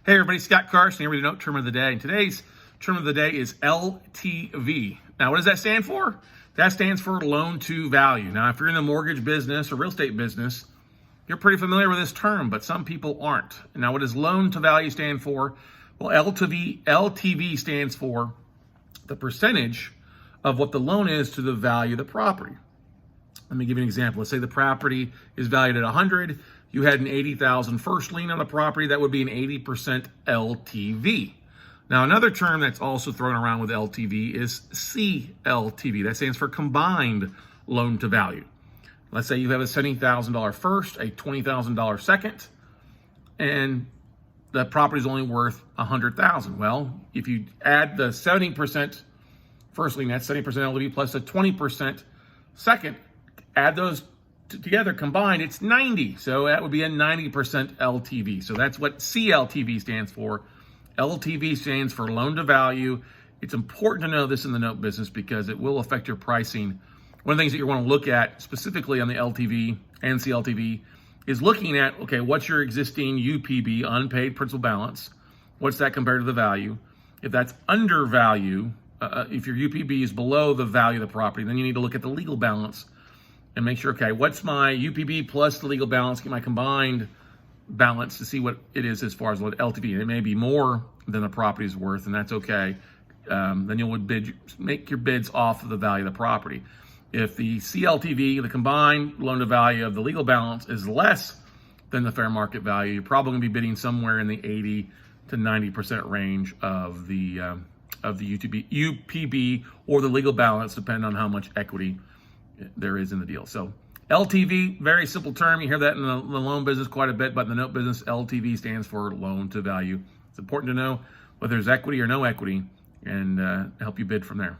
Hey everybody, Scott Carson here with the note term of the day. And today's term of the day is LTV. Now, what does that stand for? That stands for loan to value. Now, if you're in the mortgage business or real estate business, you're pretty familiar with this term, but some people aren't. Now, what does loan to value stand for? Well, LTV stands for the percentage of what the loan is to the value of the property. Let me give you an example. Let's say the property is valued at 100. You had an 80,000 first lien on the property. That would be an 80% LTV. Now, another term that's also thrown around with LTV is CLTV. That stands for combined loan to value. Let's say you have a $70,000 first, a $20,000 second, and the property is only worth $100,000. Well, if you add the 70% first lien, that's 70% LTV plus a 20% second, add those together combined, it's 90. So that would be a 90% LTV. So that's what CLTV stands for. LTV stands for loan to value. It's important to know this in the note business because it will affect your pricing. One of the things that you want to look at specifically on the LTV and CLTV is looking at, okay, what's your existing UPB, unpaid principal balance? What's that compared to the value? If that's under value, if your UPB is below the value of the property, then you need to look at the legal balance and make sure, okay, what's my UPB plus the legal balance, get my combined balance to see what it is as far as what LTV. It may be more than the property is worth, and that's okay. Then you'll make your bids off of the value of the property. If the CLTV, the combined loan to value of the legal balance, is less than the fair market value, you're probably going to be bidding somewhere in the 80 to 90% range of the UPB or the legal balance, depending on how much equity there is in the deal. So LTV, very simple term. You hear that in the loan business quite a bit, but in the note business, LTV stands for loan to value. It's important to know whether there's equity or no equity and help you bid from there.